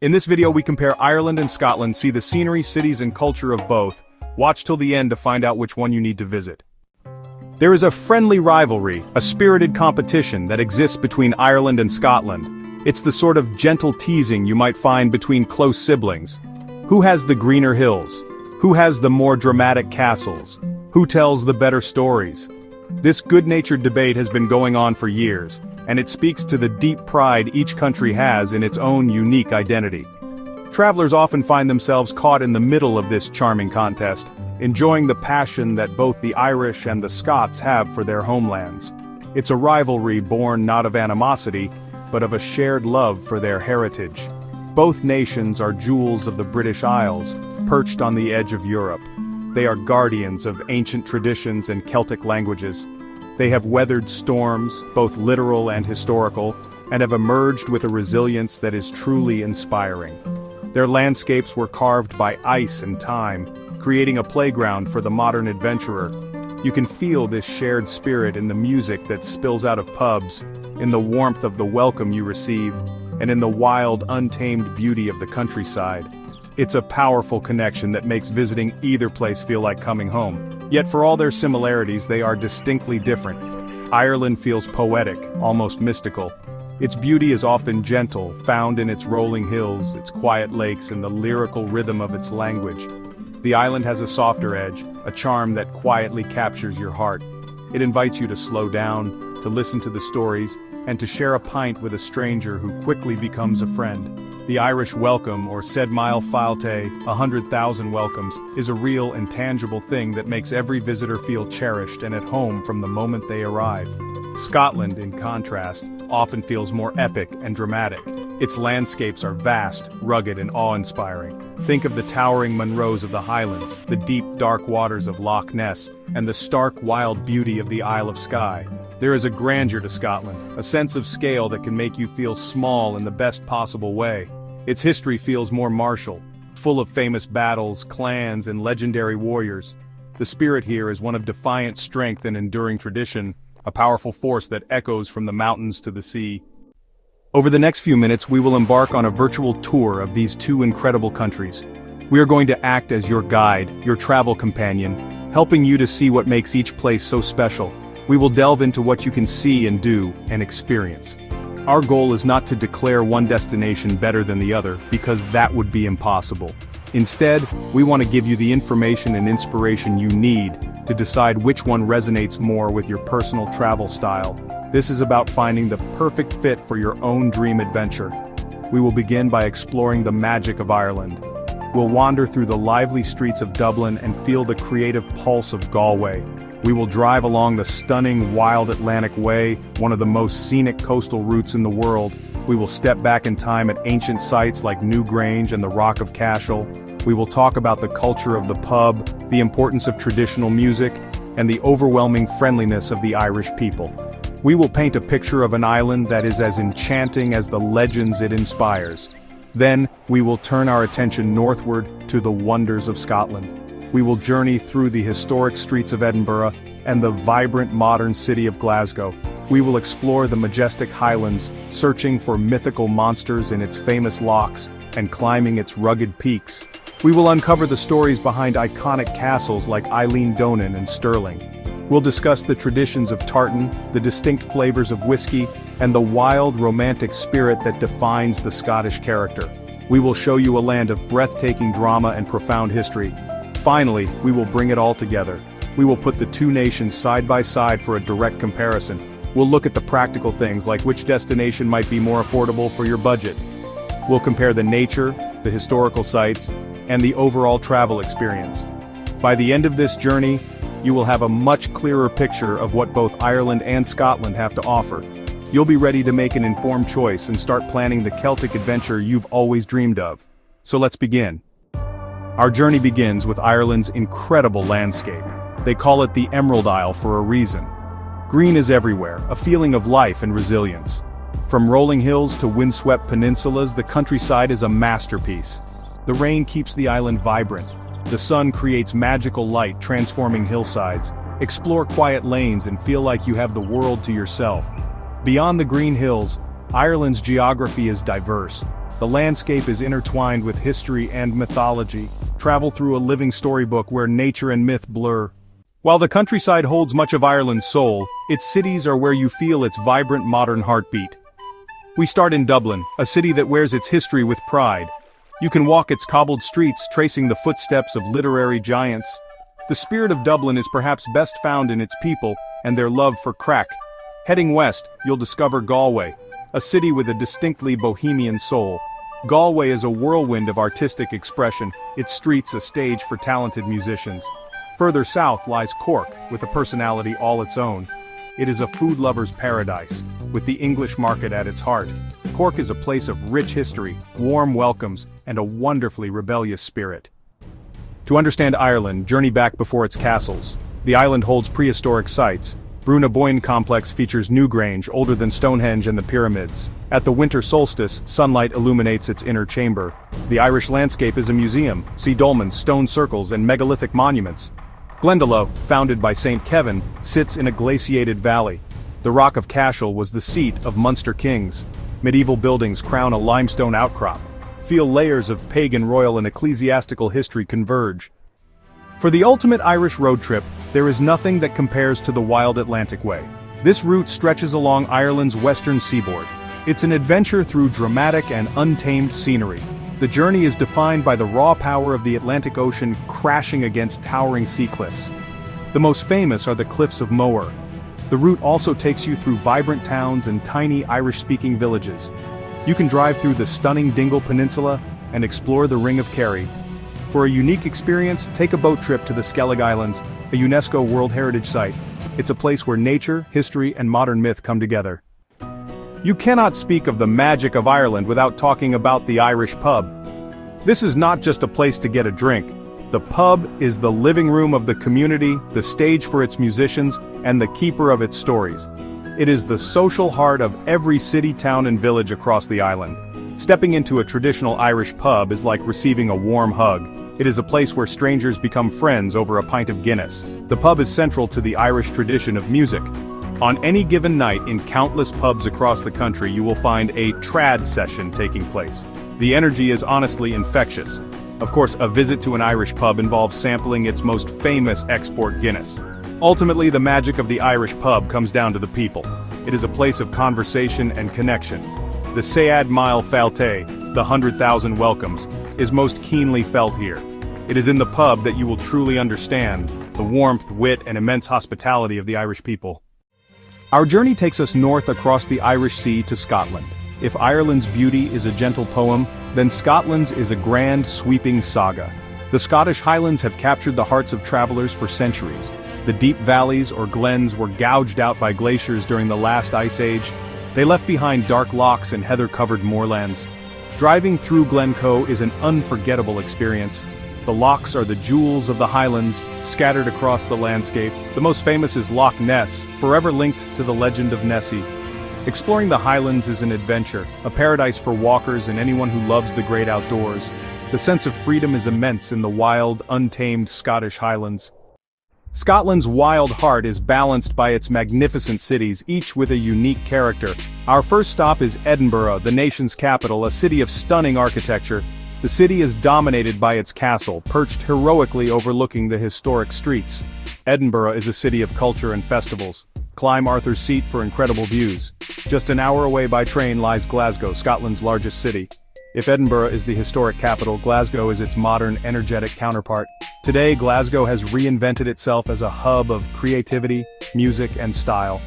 In this video we compare Ireland and Scotland, see the scenery, cities and culture of both. Watch till the end to find out which one you need to visit. There is a friendly rivalry, a spirited competition that exists between Ireland and Scotland. It's the sort of gentle teasing you might find between close siblings. Who has the greener hills? Who has the more dramatic castles? Who tells the better stories? This good-natured debate has been going on for years, and it speaks to the deep pride each country has in its own unique identity. Travelers often find themselves caught in the middle of this charming contest, enjoying the passion that both the Irish and the Scots have for their homelands. It's a rivalry born not of animosity, but of a shared love for their heritage. Both nations are jewels of the British Isles, perched on the edge of Europe. They are guardians of ancient traditions and Celtic languages. They have weathered storms, both literal and historical, and have emerged with a resilience that is truly inspiring. Their landscapes were carved by ice and time, creating a playground for the modern adventurer. You can feel this shared spirit in the music that spills out of pubs, in the warmth of the welcome you receive, and in the wild, untamed beauty of the countryside. It's a powerful connection that makes visiting either place feel like coming home. Yet for all their similarities, they are distinctly different. Ireland feels poetic, almost mystical. Its beauty is often gentle, found in its rolling hills, its quiet lakes, and the lyrical rhythm of its language. The island has a softer edge, a charm that quietly captures your heart. It invites you to slow down, to listen to the stories, and to share a pint with a stranger who quickly becomes a friend. The Irish welcome, or sed mile fáilte, 100,000 welcomes, is a real and tangible thing that makes every visitor feel cherished and at home from the moment they arrive. Scotland, in contrast, often feels more epic and dramatic. Its landscapes are vast, rugged and awe-inspiring. Think of the towering Munros of the Highlands, the deep, dark waters of Loch Ness, and the stark, wild beauty of the Isle of Skye. There is a grandeur to Scotland, a sense of scale that can make you feel small in the best possible way. Its history feels more martial, full of famous battles, clans, and legendary warriors. The spirit here is one of defiant strength and enduring tradition, a powerful force that echoes from the mountains to the sea. Over the next few minutes, we will embark on a virtual tour of these two incredible countries. We are going to act as your guide, your travel companion, helping you to see what makes each place so special. We will delve into what you can see and do and experience. Our goal is not to declare one destination better than the other, because that would be impossible. Instead, we want to give you the information and inspiration you need to decide which one resonates more with your personal travel style. This is about finding the perfect fit for your own dream adventure. We will begin by exploring the magic of Ireland. We'll wander through the lively streets of Dublin and feel the creative pulse of Galway. We will drive along the stunning Wild Atlantic Way, one of the most scenic coastal routes in the world. We will step back in time at ancient sites like Newgrange and the Rock of Cashel. We will talk about the culture of the pub, the importance of traditional music, and the overwhelming friendliness of the Irish people. We will paint a picture of an island that is as enchanting as the legends it inspires. Then, we will turn our attention northward to the wonders of Scotland. We will journey through the historic streets of Edinburgh and the vibrant modern city of Glasgow. We will explore the majestic Highlands, searching for mythical monsters in its famous lochs and climbing its rugged peaks. We will uncover the stories behind iconic castles like Eilean Donan and Stirling. We'll discuss the traditions of tartan, the distinct flavors of whiskey, and the wild, romantic spirit that defines the Scottish character. We will show you a land of breathtaking drama and profound history. Finally, we will bring it all together. We will put the two nations side by side for a direct comparison. We'll look at the practical things like which destination might be more affordable for your budget. We'll compare the nature, the historical sites, and the overall travel experience. By the end of this journey, you will have a much clearer picture of what both Ireland and Scotland have to offer. You'll be ready to make an informed choice and start planning the Celtic adventure you've always dreamed of. So let's begin. Our journey begins with Ireland's incredible landscape. They call it the Emerald Isle for a reason. Green is everywhere, a feeling of life and resilience. From rolling hills to windswept peninsulas, the countryside is a masterpiece. The rain keeps the island vibrant. The sun creates magical light, transforming hillsides. Explore quiet lanes and feel like you have the world to yourself. Beyond the green hills, Ireland's geography is diverse. The landscape is intertwined with history and mythology. Travel through a living storybook where nature and myth blur. While the countryside holds much of Ireland's soul, its cities are where you feel its vibrant modern heartbeat. We start in Dublin, a city that wears its history with pride. You can walk its cobbled streets tracing the footsteps of literary giants. The spirit of Dublin is perhaps best found in its people and their love for crack. Heading west, you'll discover Galway, a city with a distinctly bohemian soul. Galway is a whirlwind of artistic expression, its streets a stage for talented musicians. Further south lies Cork, with a personality all its own. It is a food lover's paradise, with the English market at its heart. Cork is a place of rich history, warm welcomes, and a wonderfully rebellious spirit. To understand Ireland, journey back before its castles. The island holds prehistoric sites. Bruna Boyne complex features Newgrange, older than Stonehenge and the pyramids. At the winter solstice, sunlight illuminates its inner chamber. The Irish landscape is a museum. See dolmens, stone circles, and megalithic monuments. Glendalough, founded by St. Kevin, sits in a glaciated valley. The Rock of Cashel was the seat of Munster kings. Medieval buildings crown a limestone outcrop. Feel layers of pagan, royal, and ecclesiastical history converge. For the ultimate Irish road trip, there is nothing that compares to the Wild Atlantic Way. This route stretches along Ireland's western seaboard. It's an adventure through dramatic and untamed scenery. The journey is defined by the raw power of the Atlantic Ocean crashing against towering sea cliffs. The most famous are the Cliffs of Moher. The route also takes you through vibrant towns and tiny Irish-speaking villages. You can drive through the stunning Dingle Peninsula and explore the Ring of Kerry. For a unique experience, take a boat trip to the Skellig Islands, a UNESCO World Heritage Site. It's a place where nature, history, and modern myth come together. You cannot speak of the magic of Ireland without talking about the Irish pub. This is not just a place to get a drink. The pub is the living room of the community, the stage for its musicians, and the keeper of its stories. It is the social heart of every city, town, and village across the island. Stepping into a traditional Irish pub is like receiving a warm hug. It is a place where strangers become friends over a pint of Guinness. The pub is central to the Irish tradition of music. On any given night in countless pubs across the country, you will find a trad session taking place. The energy is honestly infectious. Of course, a visit to an Irish pub involves sampling its most famous export Guinness. Ultimately, the magic of the Irish pub comes down to the people. It is a place of conversation and connection. The Sead Mile Falte, the 100,000 welcomes, is most keenly felt here. It is in the pub that you will truly understand the warmth, wit, and immense hospitality of the Irish people. Our journey takes us north across the Irish Sea to Scotland. If Ireland's beauty is a gentle poem, then Scotland's is a grand, sweeping saga. The Scottish Highlands have captured the hearts of travelers for centuries. The deep valleys or glens were gouged out by glaciers during the last ice age. They left behind dark lochs and heather-covered moorlands. Driving through Glencoe is an unforgettable experience. The lochs are the jewels of the Highlands, scattered across the landscape. The most famous is Loch Ness, forever linked to the legend of Nessie. Exploring the Highlands is an adventure, a paradise for walkers and anyone who loves the great outdoors. The sense of freedom is immense in the wild, untamed Scottish Highlands. Scotland's wild heart is balanced by its magnificent cities, each with a unique character. Our first stop is Edinburgh, the nation's capital, a city of stunning architecture. The city is dominated by its castle, perched heroically overlooking the historic streets. Edinburgh is a city of culture and festivals. Climb Arthur's Seat for incredible views. Just an hour away by train lies Glasgow, Scotland's largest city. If Edinburgh is the historic capital, Glasgow is its modern, energetic counterpart. Today, Glasgow has reinvented itself as a hub of creativity, music, and style.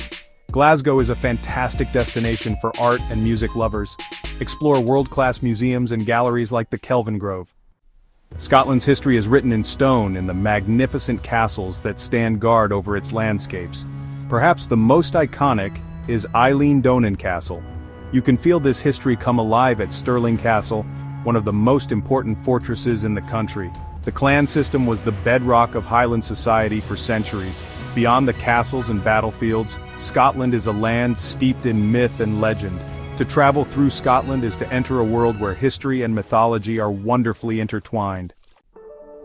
Glasgow is a fantastic destination for art and music lovers. Explore world-class museums and galleries like the Kelvin Grove. Scotland's history is written in stone in the magnificent castles that stand guard over its landscapes. Perhaps the most iconic is Eilean Donan Castle. You can feel this history come alive at Stirling Castle, one of the most important fortresses in the country. The clan system was the bedrock of Highland society for centuries. Beyond the castles and battlefields, Scotland is a land steeped in myth and legend. To travel through Scotland is to enter a world where history and mythology are wonderfully intertwined.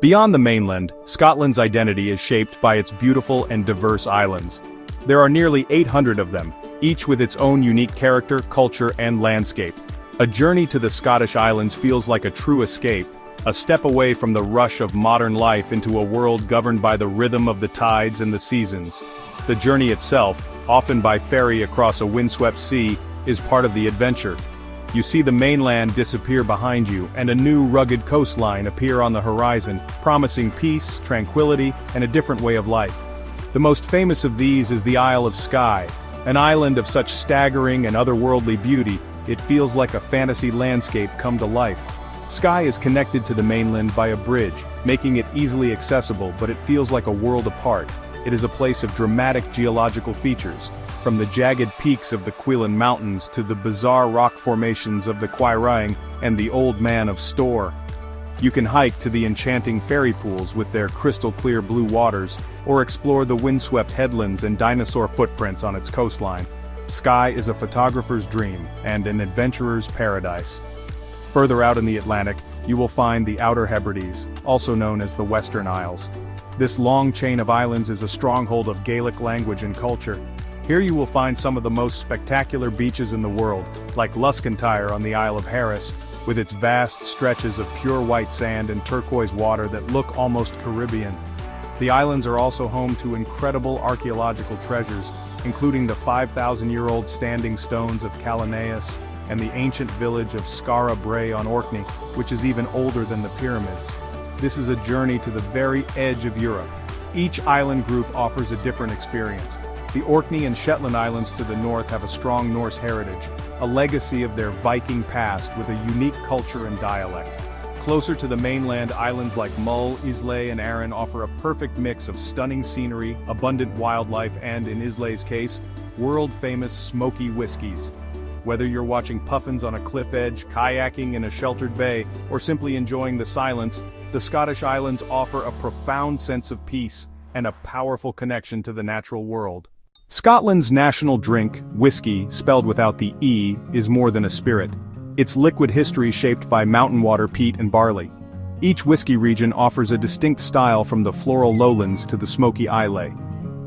Beyond the mainland, Scotland's identity is shaped by its beautiful and diverse islands. There are nearly 800 of them, each with its own unique character, culture, and landscape. A journey to the Scottish Islands feels like a true escape, a step away from the rush of modern life into a world governed by the rhythm of the tides and the seasons. The journey itself, often by ferry across a windswept sea, is part of the adventure. You see the mainland disappear behind you, and a new rugged coastline appear on the horizon, promising peace, tranquility, and a different way of life. The most famous of these is the Isle of Skye, an island of such staggering and otherworldly beauty, it feels like a fantasy landscape come to life. Skye is connected to the mainland by a bridge, making it easily accessible, but it feels like a world apart. It is a place of dramatic geological features, from the jagged peaks of the Cuillin Mountains to the bizarre rock formations of the Quiraing and the Old Man of Storr. You can hike to the enchanting fairy pools with their crystal-clear blue waters, or explore the windswept headlands and dinosaur footprints on its coastline. Skye is a photographer's dream, and an adventurer's paradise. Further out in the Atlantic, you will find the Outer Hebrides, also known as the Western Isles. This long chain of islands is a stronghold of Gaelic language and culture. Here you will find some of the most spectacular beaches in the world, like Luscantire on the Isle of Harris, with its vast stretches of pure white sand and turquoise water that look almost Caribbean. The islands are also home to incredible archaeological treasures, including the 5,000-year-old standing stones of Calanaeus, and the ancient village of Skara Brae on Orkney, which is even older than the pyramids. This is a journey to the very edge of Europe. Each island group offers a different experience. The Orkney and Shetland Islands to the north have a strong Norse heritage, a legacy of their Viking past with a unique culture and dialect. Closer to the mainland, islands like Mull, Islay and Arran offer a perfect mix of stunning scenery, abundant wildlife and, in Islay's case, world-famous smoky whiskies. Whether you're watching puffins on a cliff edge, kayaking in a sheltered bay, or simply enjoying the silence, the Scottish Islands offer a profound sense of peace and a powerful connection to the natural world. Scotland's national drink, whisky, spelled without the E, is more than a spirit. Its liquid history shaped by mountain water, peat and barley. Each whisky region offers a distinct style from the floral lowlands to the smoky Islay.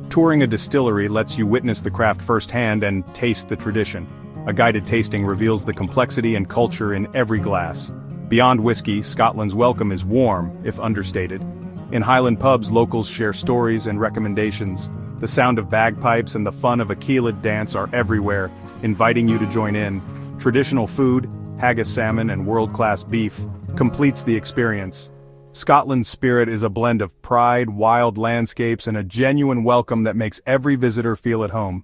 Touring a distillery lets you witness the craft firsthand and taste the tradition. A guided tasting reveals the complexity and culture in every glass. Beyond whiskey, Scotland's welcome is warm, if understated. In Highland pubs, locals share stories and recommendations. The sound of bagpipes and the fun of a keeled dance are everywhere, inviting you to join in. Traditional food, haggis salmon and world-class beef, completes the experience. Scotland's spirit is a blend of pride, wild landscapes and a genuine welcome that makes every visitor feel at home.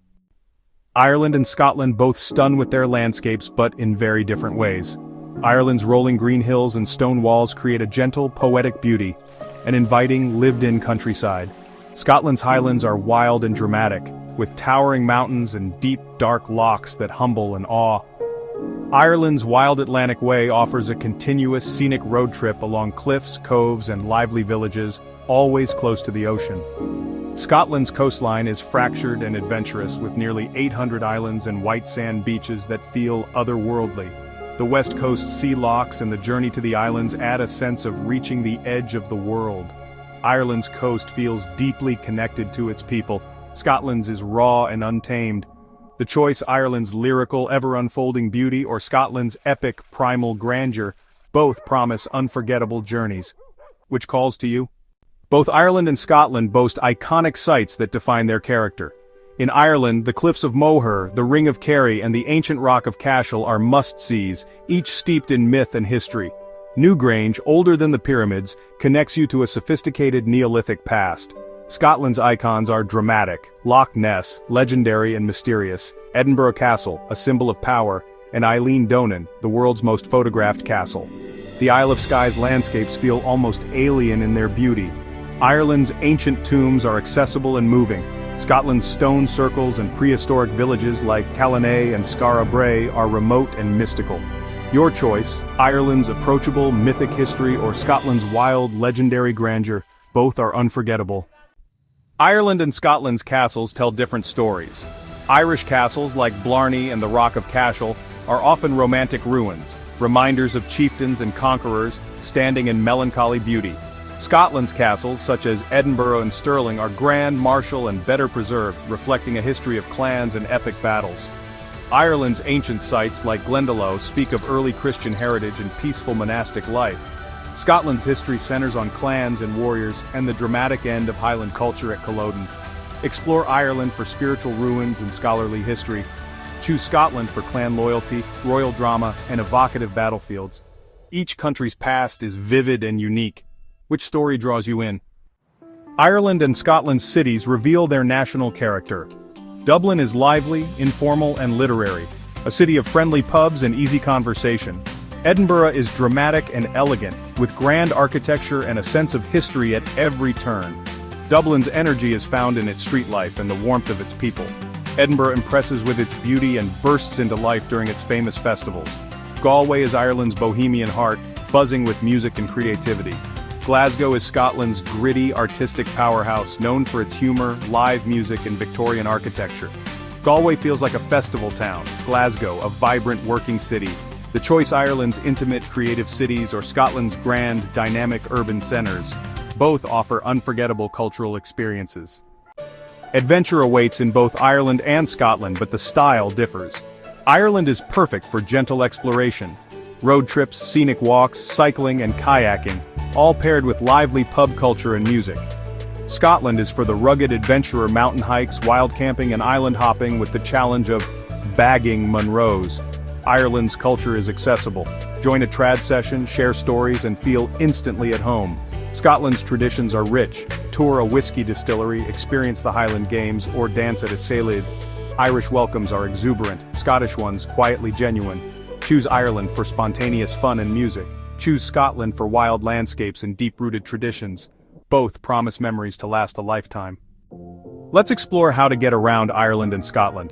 Ireland and Scotland both stun with their landscapes, but in very different ways. Ireland's rolling green hills and stone walls create a gentle, poetic beauty, an inviting, lived-in countryside. Scotland's Highlands are wild and dramatic, with towering mountains and deep, dark lochs that humble and awe. Ireland's Wild Atlantic Way offers a continuous, scenic road trip along cliffs, coves and lively villages, always close to the ocean. Scotland's coastline is fractured and adventurous, with nearly 800 islands and white sand beaches that feel otherworldly. The West Coast sea lochs and the journey to the islands add a sense of reaching the edge of the world. Ireland's coast feels deeply connected to its people. Scotland's is raw and untamed. The choice, Ireland's lyrical, ever-unfolding beauty or Scotland's epic, primal grandeur, both promise unforgettable journeys. Which calls to you? Both Ireland and Scotland boast iconic sites that define their character. In Ireland, the cliffs of Moher, the Ring of Kerry and the ancient rock of Cashel are must-sees, each steeped in myth and history. Newgrange, older than the pyramids, connects you to a sophisticated Neolithic past. Scotland's icons are dramatic, Loch Ness, legendary and mysterious, Edinburgh Castle, a symbol of power, and Eilean Donan, the world's most photographed castle. The Isle of Skye's landscapes feel almost alien in their beauty. Ireland's ancient tombs are accessible and moving. Scotland's stone circles and prehistoric villages like Calanae and Skara Brae are remote and mystical. Your choice, Ireland's approachable, mythic history or Scotland's wild, legendary grandeur, both are unforgettable. Ireland and Scotland's castles tell different stories. Irish castles like Blarney and the Rock of Cashel are often romantic ruins, reminders of chieftains and conquerors standing in melancholy beauty. Scotland's castles, such as Edinburgh and Stirling, are grand, martial and better preserved, reflecting a history of clans and epic battles. Ireland's ancient sites like Glendalough speak of early Christian heritage and peaceful monastic life. Scotland's history centers on clans and warriors and the dramatic end of Highland culture at Culloden. Explore Ireland for spiritual ruins and scholarly history. Choose Scotland for clan loyalty, royal drama, and evocative battlefields. Each country's past is vivid and unique. Which story draws you in? Ireland and Scotland's cities reveal their national character. Dublin is lively, informal, and literary, a city of friendly pubs and easy conversation. Edinburgh is dramatic and elegant, with grand architecture and a sense of history at every turn. Dublin's energy is found in its street life and the warmth of its people. Edinburgh impresses with its beauty and bursts into life during its famous festivals. Galway is Ireland's bohemian heart, buzzing with music and creativity. Glasgow is Scotland's gritty, artistic powerhouse, known for its humor, live music, and Victorian architecture. Galway feels like a festival town, Glasgow, a vibrant working city. The choice Ireland's intimate, creative cities or Scotland's grand, dynamic urban centers. Both offer unforgettable cultural experiences. Adventure awaits in both Ireland and Scotland, but the style differs. Ireland is perfect for gentle exploration. Road trips, scenic walks, cycling, and kayaking, all paired with lively pub culture and music. Scotland is for the rugged adventurer, mountain hikes, wild camping, and island hopping with the challenge of bagging Munros. Ireland's culture is accessible. Join a trad session, share stories, and feel instantly at home. Scotland's traditions are rich. Tour a whisky distillery, experience the Highland Games, or dance at a Sélide. Irish welcomes are exuberant, Scottish ones quietly genuine. Choose Ireland for spontaneous fun and music. Choose Scotland for wild landscapes and deep-rooted traditions. Both promise memories to last a lifetime. Let's explore how to get around Ireland and Scotland.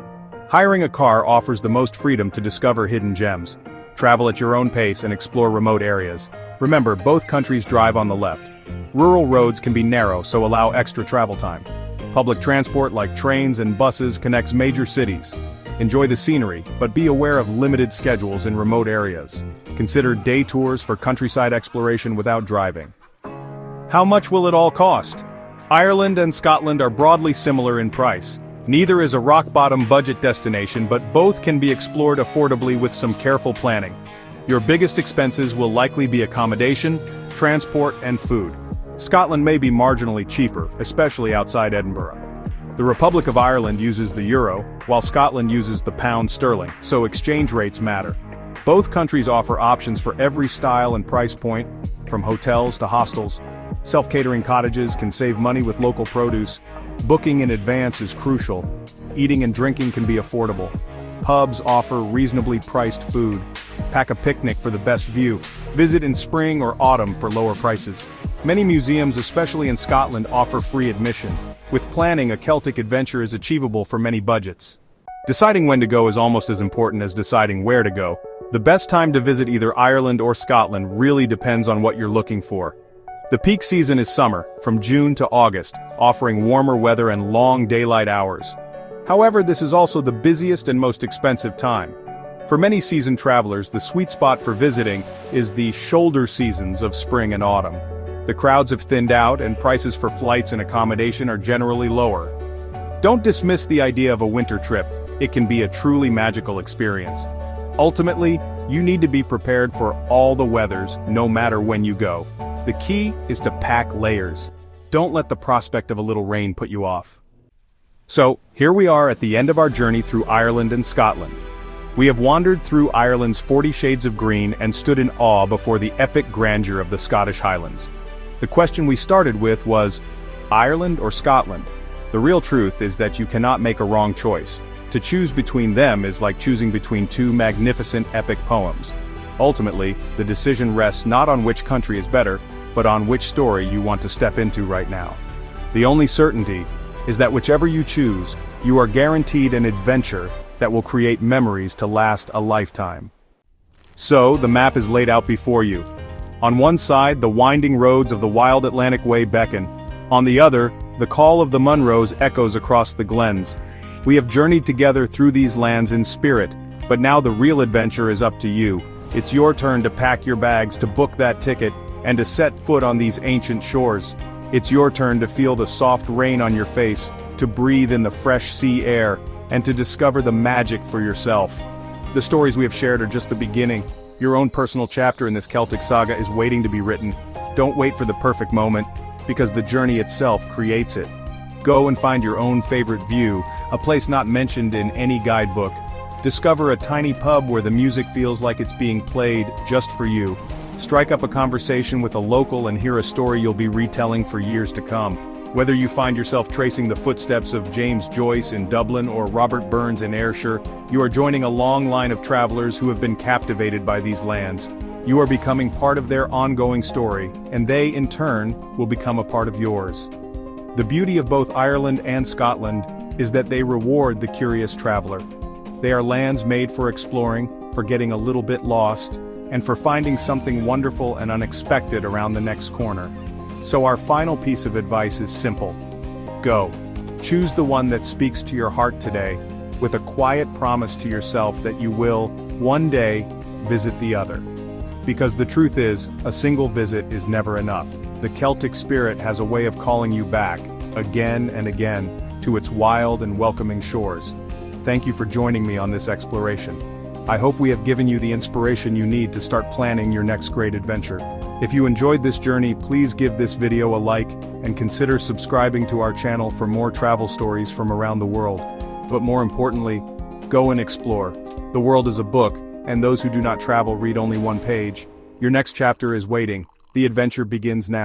Hiring a car offers the most freedom to discover hidden gems. Travel at your own pace and explore remote areas. Remember, both countries drive on the left. Rural roads can be narrow, so allow extra travel time. Public transport like trains and buses connects major cities. Enjoy the scenery, but be aware of limited schedules in remote areas. Consider day tours for countryside exploration without driving. How much will it all cost? Ireland and Scotland are broadly similar in price. Neither is a rock-bottom budget destination, but both can be explored affordably with some careful planning. Your biggest expenses will likely be accommodation, transport, and food. Scotland may be marginally cheaper, especially outside Edinburgh. The Republic of Ireland uses the euro, while Scotland uses the pound sterling, so exchange rates matter. Both countries offer options for every style and price point, from hotels to hostels. Self-catering cottages can save money with local produce. Booking in advance is crucial. Eating and drinking can be affordable. Pubs offer reasonably priced food. Pack a picnic for the best view. Visit in spring or autumn for lower prices. Many museums, especially in Scotland, offer free admission. With planning, a Celtic adventure is achievable for many budgets. Deciding when to go is almost as important as deciding where to go. The best time to visit either Ireland or Scotland really depends on what you're looking for. The peak season is summer, from June to August, offering warmer weather and long daylight hours. However, this is also the busiest and most expensive time. For many seasoned travelers, the sweet spot for visiting is the shoulder seasons of spring and autumn. The crowds have thinned out and prices for flights and accommodation are generally lower. Don't dismiss the idea of a winter trip. It can be a truly magical experience. Ultimately, you need to be prepared for all the weathers, no matter when you go. The key is to pack layers. Don't let the prospect of a little rain put you off. So, here we are at the end of our journey through Ireland and Scotland. We have wandered through Ireland's 40 shades of green and stood in awe before the epic grandeur of the Scottish Highlands. The question we started with was, Ireland or Scotland? The real truth is that you cannot make a wrong choice. To choose between them is like choosing between two magnificent epic poems. Ultimately, the decision rests not on which country is better, but on which story you want to step into right now. The only certainty is that whichever you choose, you are guaranteed an adventure that will create memories to last a lifetime. So, the map is laid out before you. On one side, the winding roads of the wild Atlantic Way beckon. On the other, the call of the Munros echoes across the glens. We have journeyed together through these lands in spirit, but now the real adventure is up to you. It's your turn to pack your bags, to book that ticket, and to set foot on these ancient shores. It's your turn to feel the soft rain on your face, to breathe in the fresh sea air, and to discover the magic for yourself. The stories we have shared are just the beginning. Your own personal chapter in this Celtic saga is waiting to be written. Don't wait for the perfect moment, because the journey itself creates it. Go and find your own favorite view, a place not mentioned in any guidebook. Discover a tiny pub where the music feels like it's being played just for you. Strike up a conversation with a local and hear a story you'll be retelling for years to come. Whether you find yourself tracing the footsteps of James Joyce in Dublin or Robert Burns in Ayrshire, you are joining a long line of travelers who have been captivated by these lands. You are becoming part of their ongoing story, and they, in turn, will become a part of yours. The beauty of both Ireland and Scotland is that they reward the curious traveler. They are lands made for exploring, for getting a little bit lost, and for finding something wonderful and unexpected around the next corner. So our final piece of advice is simple. Go. Choose the one that speaks to your heart today, with a quiet promise to yourself that you will, one day, visit the other. Because the truth is, a single visit is never enough. The Celtic spirit has a way of calling you back, again and again, to its wild and welcoming shores. Thank you for joining me on this exploration. I hope we have given you the inspiration you need to start planning your next great adventure. If you enjoyed this journey, please give this video a like, and consider subscribing to our channel for more travel stories from around the world. But more importantly, go and explore. The world is a book, and those who do not travel read only one page. Your next chapter is waiting. The adventure begins now.